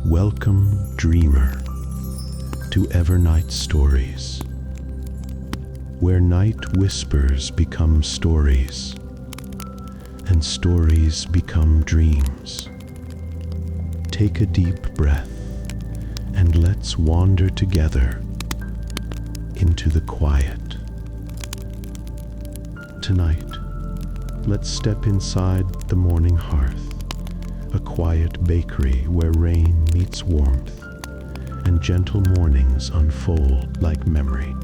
Welcome, dreamer, to Evernight Stories, where night whispers become stories, and stories become dreams. Take a deep breath, and let's wander together into the quiet. Tonight, let's step inside the Morning Hearth, a quiet bakery where rain meets warmth and gentle mornings unfold like memory.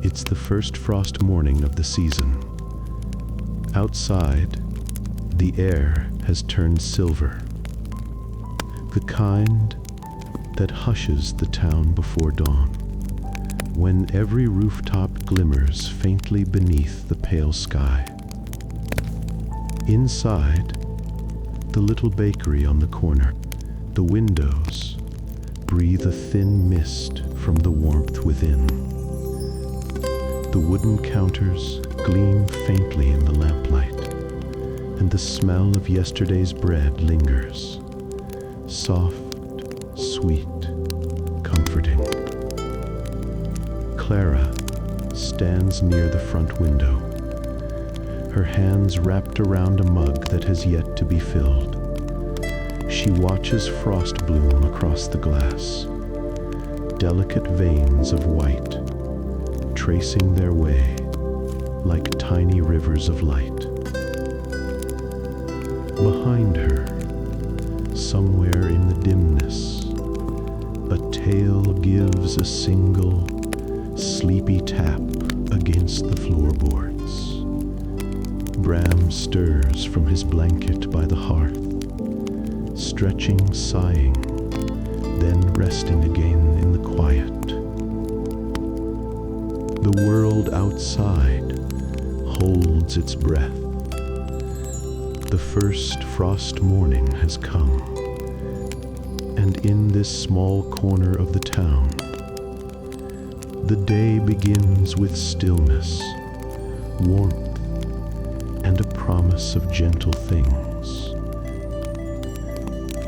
It's the first frost morning of the season. Outside, the air has turned silver, the kind that hushes the town before dawn, when every rooftop glimmers faintly beneath the pale sky. Inside, the little bakery on the corner, the windows breathe a thin mist from the warmth within. The wooden counters gleam faintly in the lamplight, and the smell of yesterday's bread lingers, soft, sweet, comforting. Clara stands near the front window, her hands wrapped around a mug that has yet to be filled. She watches frost bloom across the glass, delicate veins of white, tracing their way like tiny rivers of light. Behind her, somewhere in the dimness, a tail gives a single, sleepy tap against the floorboards. Bram stirs from his blanket by the hearth, stretching, sighing, then resting again in the quiet. The world outside holds its breath. The first frost morning has come, and in this small corner of the town, the day begins with stillness, warmth, and a promise of gentle things.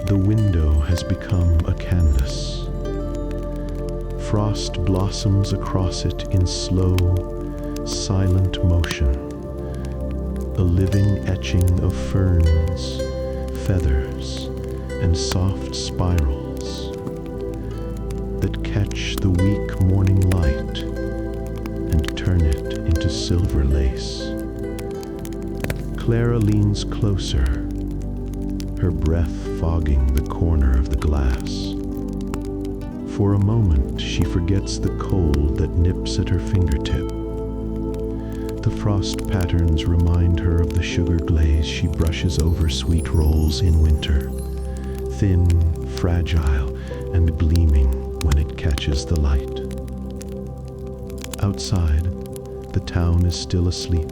The window has become a canvas. Frost blossoms across it in slow, silent motion, a living etching of ferns, feathers, and soft spirals that catch the weak morning light and turn it into silver lace. Clara leans closer, her breath fogging the corner of the glass. For a moment, she forgets the cold that nips at her fingertip. The frost patterns remind her of the sugar glaze she brushes over sweet rolls in winter, thin, fragile, and gleaming when it catches the light. Outside, the town is still asleep.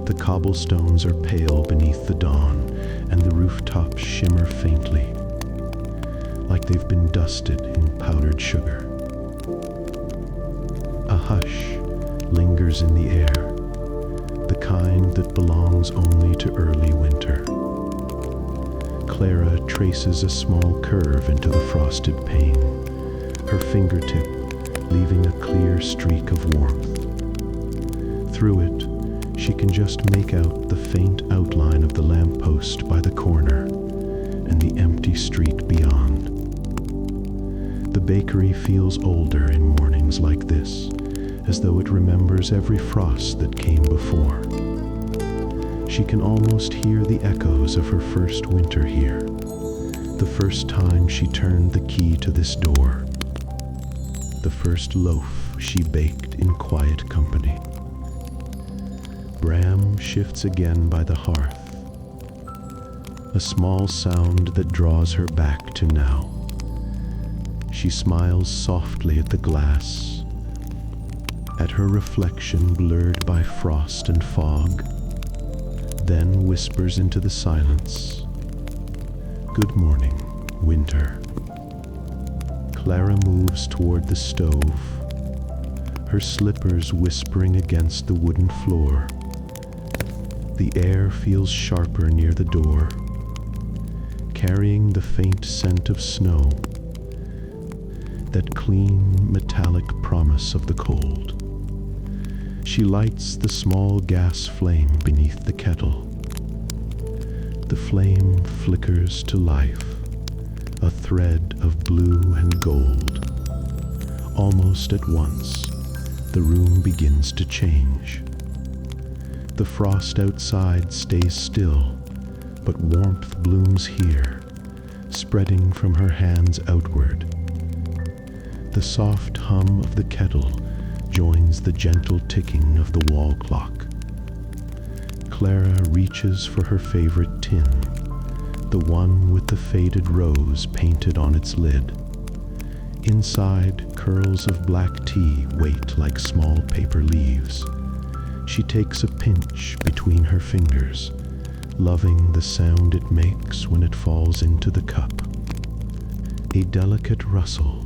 The cobblestones are pale beneath the dawn, and the rooftops shimmer faintly, like they've been dusted in powdered sugar. A hush lingers in the air, the kind that belongs only to early winter. Clara traces a small curve into the frosted pane, her fingertip leaving a clear streak of warmth. Through it, she can just make out the faint outline of the lamppost by the corner and the empty street beyond. The bakery feels older in mornings like this, as though it remembers every frost that came before. She can almost hear the echoes of her first winter here, the first time she turned the key to this door, the first loaf she baked in quiet company. Bram shifts again by the hearth, a small sound that draws her back to now. She smiles softly at the glass, at her reflection blurred by frost and fog, then whispers into the silence, "Good morning, winter." Clara moves toward the stove, her slippers whispering against the wooden floor. The air feels sharper near the door. carrying the faint scent of snow, that clean, metallic promise of the cold. She lights the small gas flame beneath the kettle. The flame flickers to life, a thread of blue and gold. Almost at once, the room begins to change. The frost outside stays still, but warmth blooms here, spreading from her hands outward. The soft hum of the kettle joins the gentle ticking of the wall clock. Clara reaches for her favorite tin, the one with the faded rose painted on its lid. Inside, curls of black tea wait like small paper leaves. She takes a pinch between her fingers, loving the sound it makes when it falls into the cup. A delicate rustle,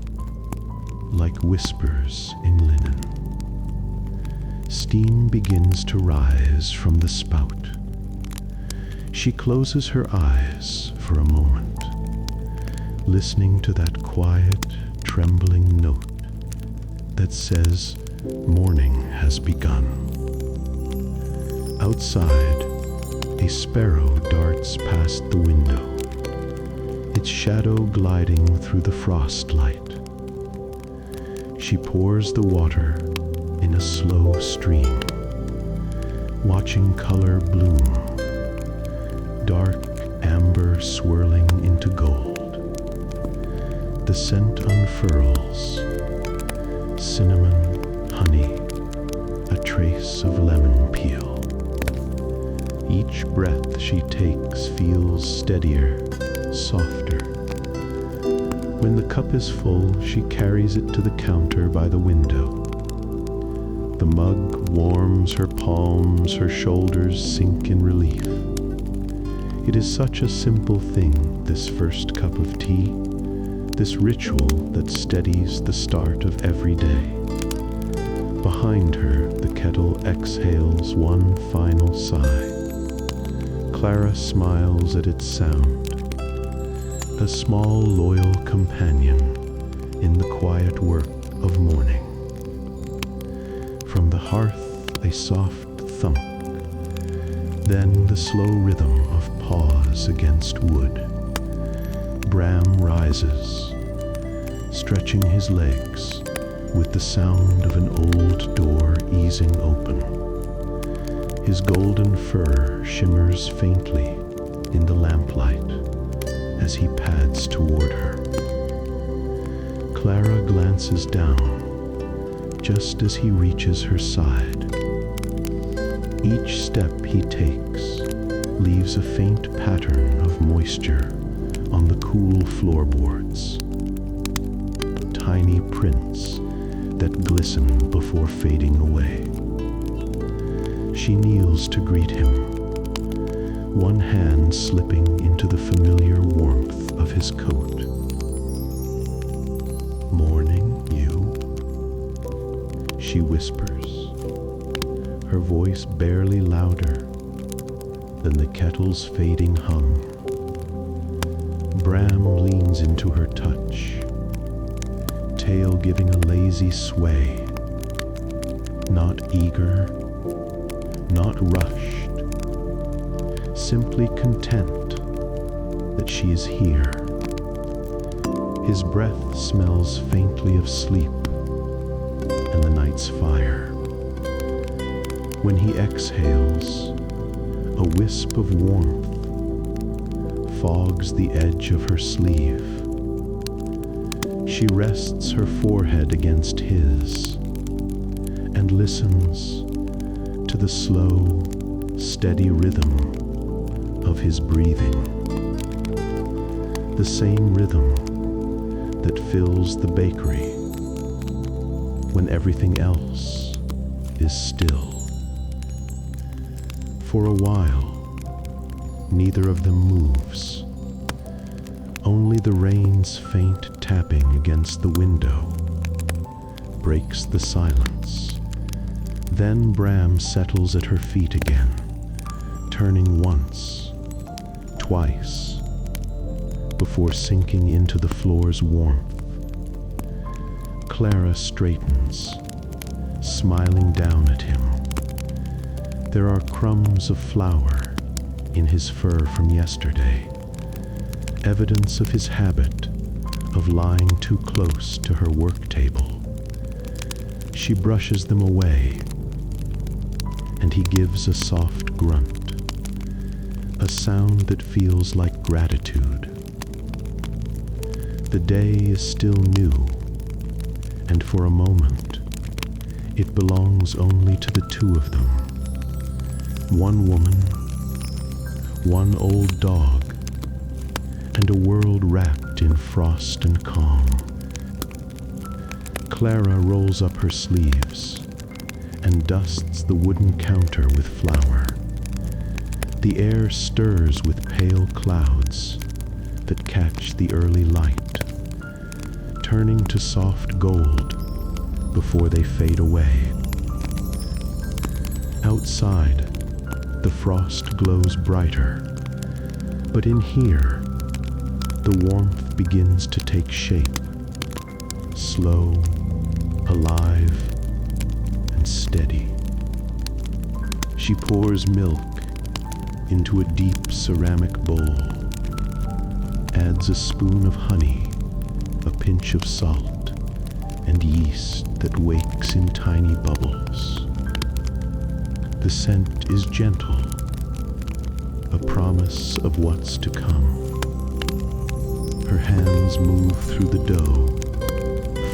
like whispers in linen. Steam begins to rise from the spout. She closes her eyes for a moment, listening to that quiet, trembling note that says morning has begun. Outside, a sparrow darts past the window, its shadow gliding through the frost light. She pours the water in a slow stream, watching color bloom, dark amber swirling into gold. The scent unfurls, cinnamon, honey, a trace of lemon peel. Each breath she takes feels steadier, softer. When the cup is full, she carries it to the counter by the window. The mug warms her palms, her shoulders sink in relief. It is such a simple thing, this first cup of tea, this ritual that steadies the start of every day. Behind her, the kettle exhales one final sigh. Clara smiles at its sound, a small loyal companion in the quiet work of morning. From the hearth, a soft thump, then the slow rhythm of paws against wood. Bram rises, stretching his legs with the sound of an old door easing open. His golden fur shimmers faintly in the lamplight as he pads toward her. Clara glances down just as he reaches her side. Each step he takes leaves a faint pattern of moisture on the cool floorboards. Tiny prints that glisten before fading away. She kneels to greet him, one hand slipping into the familiar warmth of his coat. "Morning, you?" she whispers, her voice barely louder than the kettle's fading hum. Bram leans into her touch, tail giving a lazy sway, not eager, not rushed, simply content that she is here. His breath smells faintly of sleep and the night's fire. When he exhales, a wisp of warmth fogs the edge of her sleeve. She rests her forehead against his and listens to the slow, steady rhythm of his breathing. The same rhythm that fills the bakery when everything else is still. For a while, neither of them moves. Only the rain's faint tapping against the window breaks the silence. Then Bram settles at her feet again, turning once, twice, before sinking into the floor's warmth. Clara straightens, smiling down at him. There are crumbs of flour in his fur from yesterday, evidence of his habit of lying too close to her work table. She brushes them away, and he gives a soft grunt, a sound that feels like gratitude. The day is still new, and for a moment, it belongs only to the two of them. One woman, one old dog, and a world wrapped in frost and calm. Clara rolls up her sleeves and dusts the wooden counter with flour. The air stirs with pale clouds that catch the early light, turning to soft gold before they fade away. Outside, the frost glows brighter, but in here, the warmth begins to take shape, slow, alive, and steady. She pours milk into a deep ceramic bowl, adds a spoon of honey, a pinch of salt, and yeast that wakes in tiny bubbles. The scent is gentle, a promise of what's to come. Her hands move through the dough,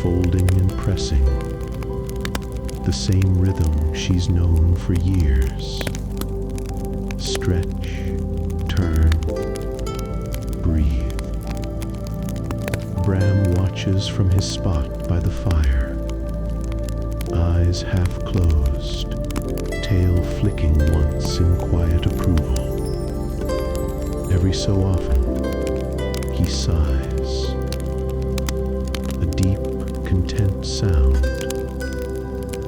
folding and pressing, the same rhythm she's known for years. Stretch, turn, breathe. Bram watches from his spot by the fire, eyes half closed, tail flicking once in quiet approval. Every so often, he sighs, a deep, content sound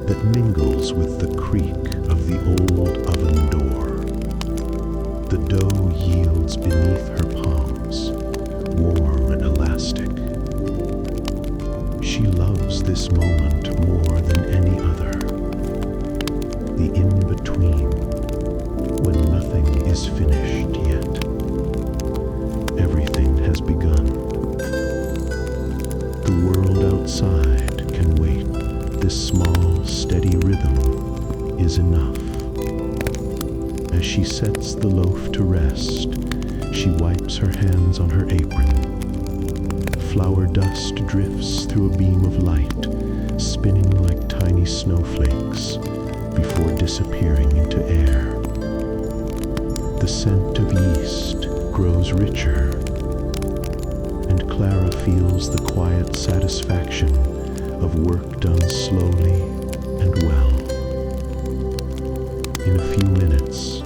that mingles with the creak of the old oven door. The dough yields beneath her palms, warm and elastic. She loves this moment more than any other, the in-between, when nothing is finished yet. Everything has begun. The world outside can wait. This small, steady rhythm is enough. As she sets the loaf to rest, she wipes her hands on her apron. Flour dust drifts through a beam of light, spinning like tiny snowflakes before disappearing into air. The scent of yeast grows richer, and Clara feels the quiet satisfaction of work done slowly and well. In a few minutes,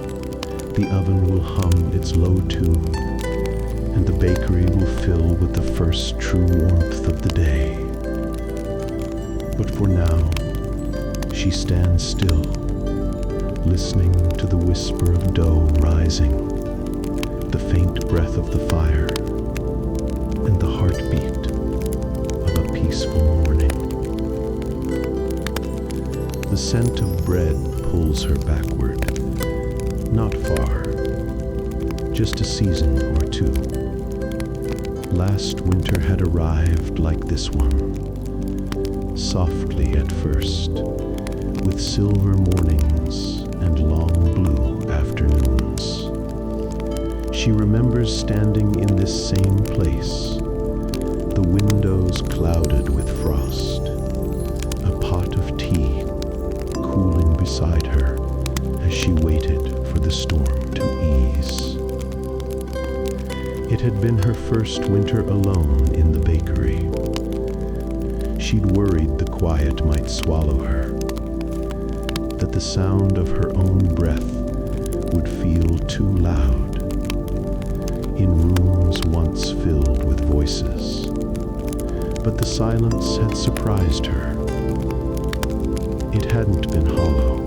the oven will hum its low tune, and the bakery will fill with the first true warmth of the day. But for now, she stands still, listening to the whisper of dough rising, the faint breath of the fire, and the heartbeat of a peaceful morning. The scent of bread pulls her backward, not far, just a season or two. Last winter had arrived like this one, softly at first, with silver mornings and long blue afternoons. She remembers standing in this same place, the windows clouded with frost, a pot of tea cooling beside her as she waited for the storm to ease. It had been her first winter alone in the bakery. She'd worried the quiet might swallow her, that the sound of her own breath would feel too loud in rooms once filled with voices. But the silence had surprised her. It hadn't been hollow.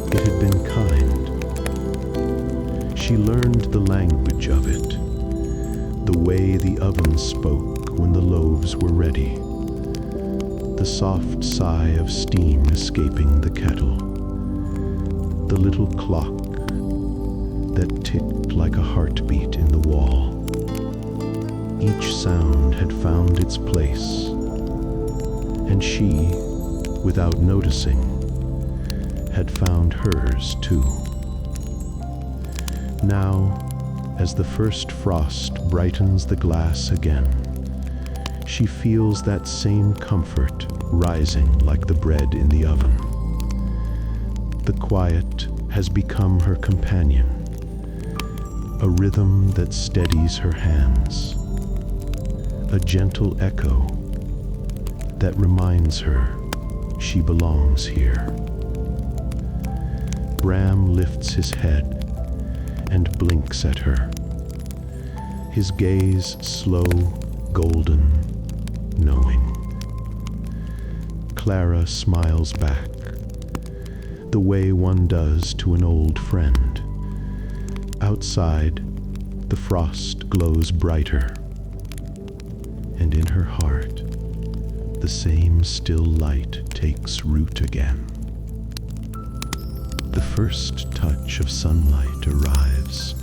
It had been kind. She learned the language of it, the the way the oven spoke when the loaves were ready, the soft sigh of steam escaping the kettle, the little clock that ticked like a heartbeat in the wall. Each sound had found its place, and she, without noticing, had found hers too. Now, as the first frost brightens the glass again, she feels that same comfort rising like the bread in the oven. The quiet has become her companion, a rhythm that steadies her hands, a gentle echo that reminds her she belongs here. Bram lifts his head and blinks at her, his gaze slow, golden, knowing. Clara smiles back, the way one does to an old friend. Outside, the frost glows brighter, and in her heart, the same still light takes root again. The first touch of sunlight arrives,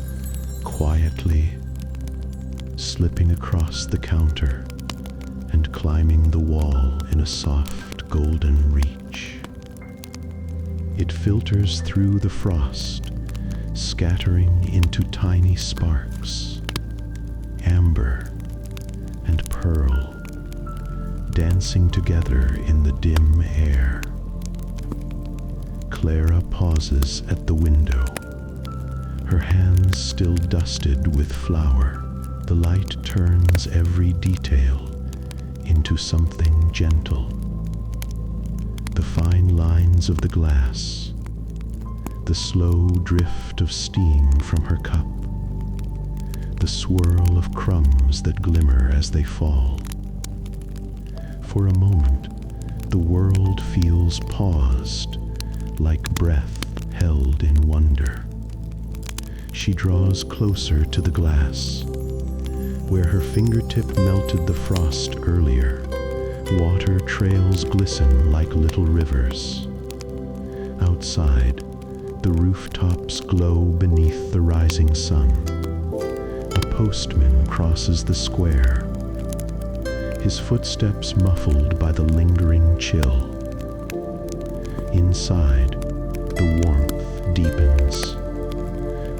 quietly, slipping across the counter and climbing the wall in a soft golden reach. It filters through the frost, scattering into tiny sparks, amber and pearl, dancing together in the dim air. Clara pauses at the window, her hands still dusted with flour. The light turns every detail into something gentle. The fine lines of the glass, the slow drift of steam from her cup, the swirl of crumbs that glimmer as they fall. For a moment, the world feels paused, like breath held in wonder. She draws closer to the glass, where her fingertip melted the frost earlier. Water trails glisten like little rivers. Outside, the rooftops glow beneath the rising sun. A postman crosses the square, his footsteps muffled by the lingering chill. Inside, the warmth deepens,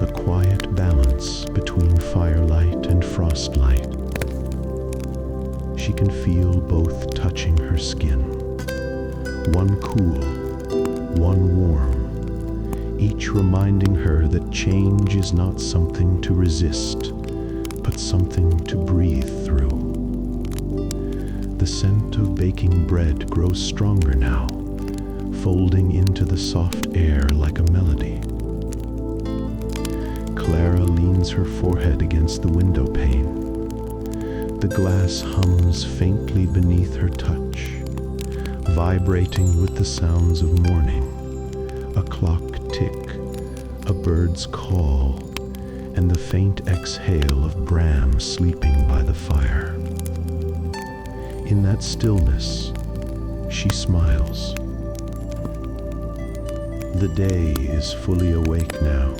a quiet balance between firelight and frostlight. She can feel both touching her skin, one cool, one warm, each reminding her that change is not something to resist, but something to breathe through. The scent of baking bread grows stronger now, folding into the soft air like a melody. Clara leans her forehead against the window pane. The glass hums faintly beneath her touch, vibrating with the sounds of morning. A clock tick, a bird's call, and the faint exhale of Bram sleeping by the fire. In that stillness, she smiles. The day is fully awake now,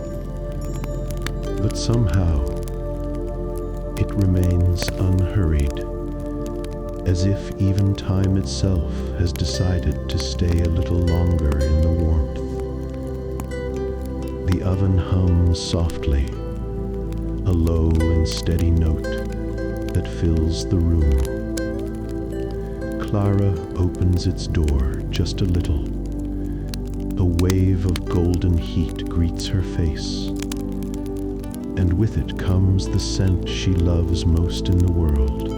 but somehow it remains unhurried, as if even time itself has decided to stay a little longer in the warmth. The oven hums softly, a low and steady note that fills the room. Clara opens its door just a little. A wave of golden heat greets her face, and with it comes the scent she loves most in the world.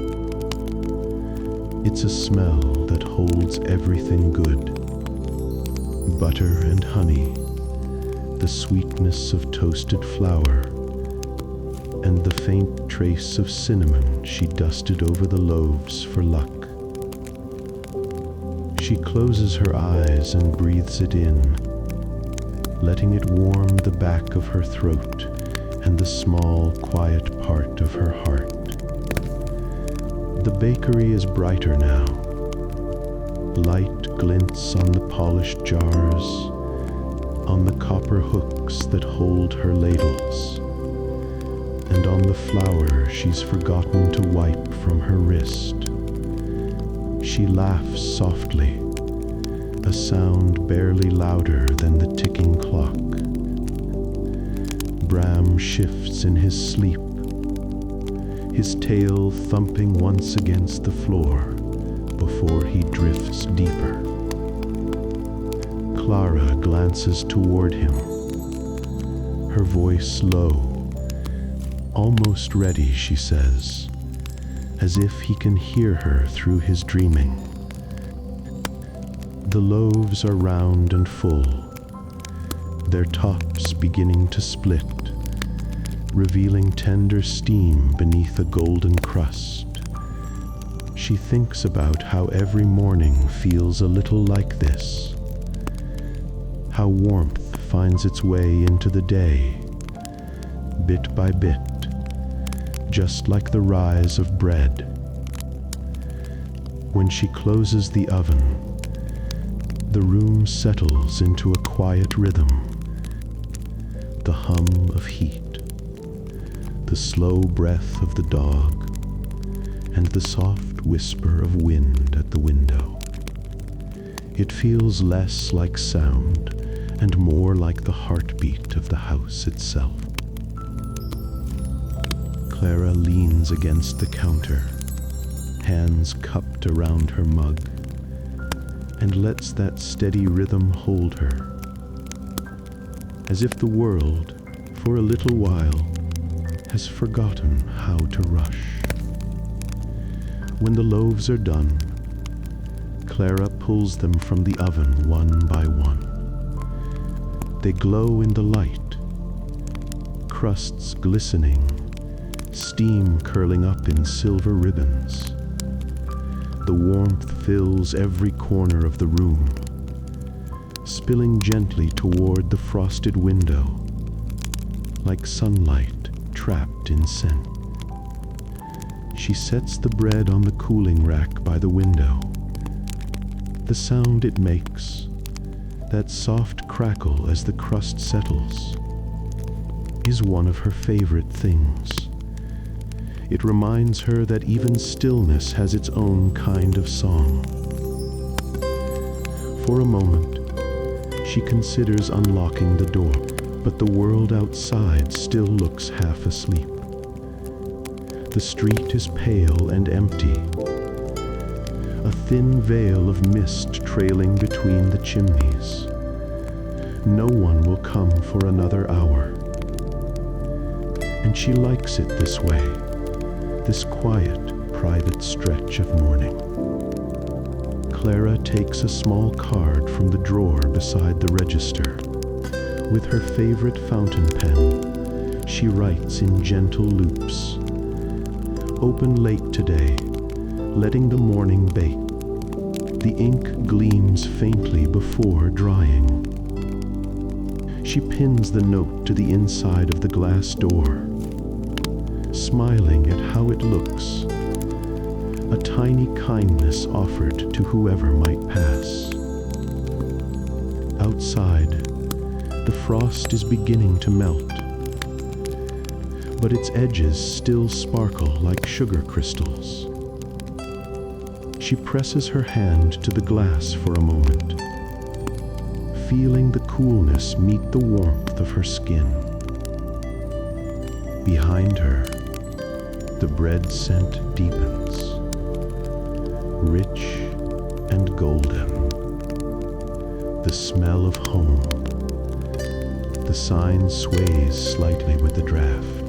It's a smell that holds everything good. Butter and honey, the sweetness of toasted flour, and the faint trace of cinnamon she dusted over the loaves for luck. She closes her eyes and breathes it in, letting it warm the back of her throat and the small, quiet part of her heart. The bakery is brighter now. Light glints on the polished jars, on the copper hooks that hold her ladles, and on the flour she's forgotten to wipe from her wrist. She laughs softly, a sound barely louder than the ticking clock. Bram shifts in his sleep, his tail thumping once against the floor before he drifts deeper. Clara glances toward him, her voice low, almost ready, she says, as if he can hear her through his dreaming. The loaves are round and full, their tops beginning to split, revealing tender steam beneath a golden crust. She thinks about how every morning feels a little like this, how warmth finds its way into the day, bit by bit, just like the rise of bread. When she closes the oven, the room settles into a quiet rhythm, the hum of heat, the slow breath of the dog, and the soft whisper of wind at the window. It feels less like sound and more like the heartbeat of the house itself. Clara leans against the counter, hands cupped around her mug, and lets that steady rhythm hold her, as if the world, for a little while, has forgotten how to rush. When the loaves are done, Clara pulls them from the oven one by one. They glow in the light, crusts glistening, steam curling up in silver ribbons. The warmth fills every corner of the room, spilling gently toward the frosted window, like sunlight trapped in scent. She sets the bread on the cooling rack by the window. The sound it makes, that soft crackle as the crust settles, is one of her favorite things. It reminds her that even stillness has its own kind of song. For a moment, she considers unlocking the door, but the world outside still looks half asleep. The street is pale and empty, a thin veil of mist trailing between the chimneys. No one will come for another hour. And she likes it this way, this quiet, private stretch of morning. Clara takes a small card from the drawer beside the register. With her favorite fountain pen, she writes in gentle loops, "Open late today, letting the morning bake." The ink gleams faintly before drying. She pins the note to the inside of the glass door, smiling at how it looks, a tiny kindness offered to whoever might pass. Outside, the frost is beginning to melt, but its edges still sparkle like sugar crystals. She presses her hand to the glass for a moment, feeling the coolness meet the warmth of her skin. Behind her, the bread scent deepens, rich and golden. The smell of home. The sign sways slightly with the draft,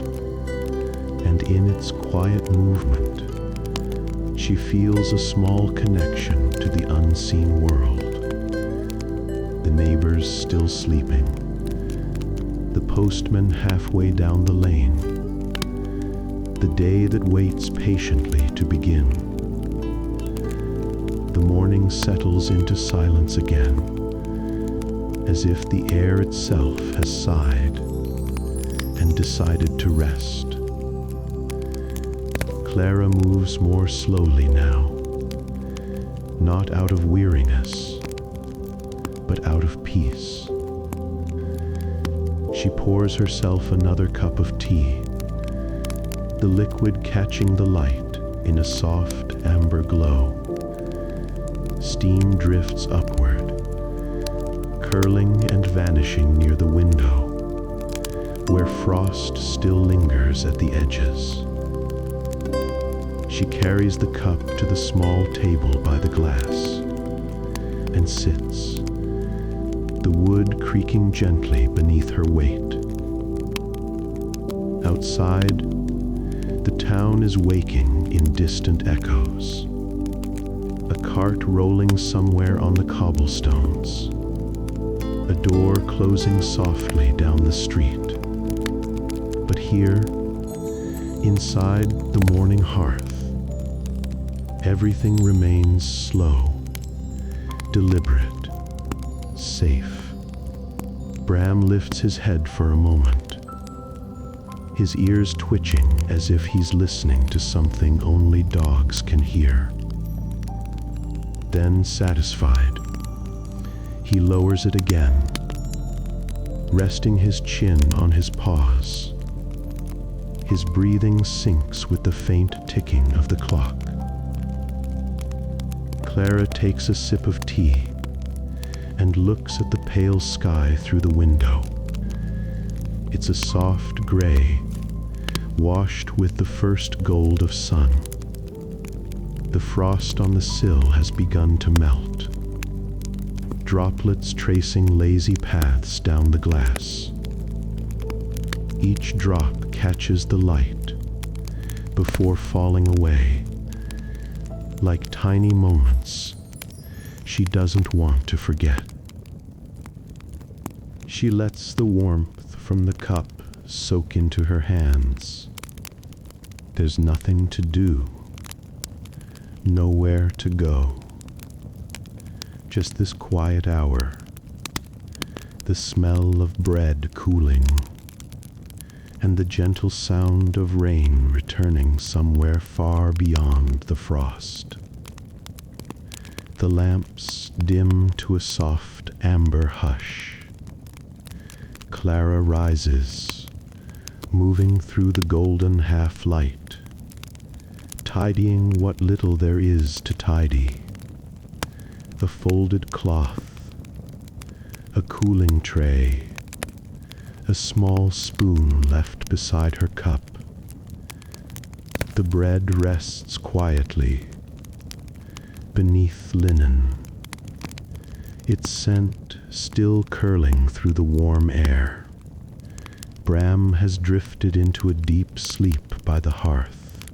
and in its quiet movement, she feels a small connection to the unseen world. The neighbors still sleeping, the postman halfway down the lane, the day that waits patiently to begin. The morning settles into silence again, as if the air itself has sighed and decided to rest. Clara moves more slowly now, not out of weariness, but out of peace. She pours herself another cup of tea, the liquid catching the light in a soft amber glow. Steam drifts upward, curling and vanishing near the window, where frost still lingers at the edges. She carries the cup to the small table by the glass and sits, the wood creaking gently beneath her weight. Outside, the town is waking in distant echoes. A cart rolling somewhere on the cobblestones. A door closing softly down the street. But here, inside the morning hearth, everything remains slow, deliberate, safe. Bram lifts his head for a moment, his ears twitching as if he's listening to something only dogs can hear. Then, satisfied, he lowers it again, resting his chin on his paws. His breathing syncs with the faint ticking of the clock. Clara takes a sip of tea and looks at the pale sky through the window. It's a soft gray, washed with the first gold of sun. The frost on the sill has begun to melt, droplets tracing lazy paths down the glass. Each drop catches the light before falling away, like tiny moments she doesn't want to forget. She lets the warmth from the cup soak into her hands. There's nothing to do, nowhere to go. Just this quiet hour, the smell of bread cooling, and the gentle sound of rain returning somewhere far beyond the frost. The lamps dim to a soft amber hush. Clara rises, moving through the golden half-light, tidying what little there is to tidy. A folded cloth, a cooling tray, a small spoon left beside her cup. The bread rests quietly beneath linen, its scent still curling through the warm air. Bram has drifted into a deep sleep by the hearth,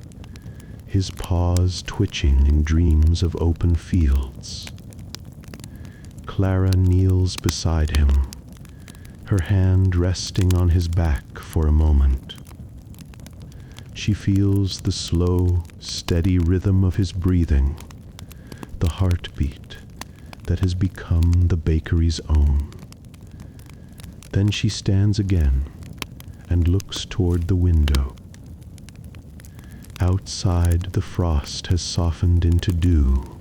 his paws twitching in dreams of open fields. Clara kneels beside him, her hand resting on his back for a moment. She feels the slow, steady rhythm of his breathing, the heartbeat that has become the bakery's own. Then she stands again and looks toward the window. Outside, the frost has softened into dew.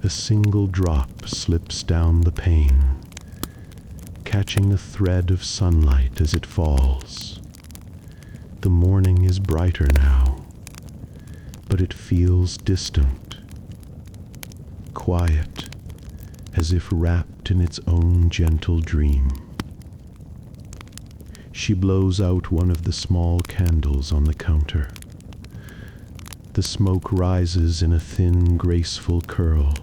A single drop slips down the pane, catching a thread of sunlight as it falls. The morning is brighter now, but it feels distant, quiet, as if wrapped in its own gentle dream. She blows out one of the small candles on the counter. The smoke rises in a thin, graceful curl,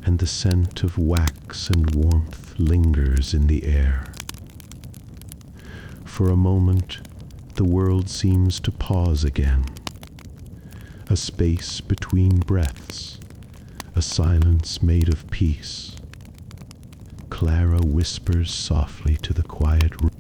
and the scent of wax and warmth lingers in the air. For a moment, the world seems to pause again, a space between breaths, a silence made of peace. Clara whispers softly to the quiet room.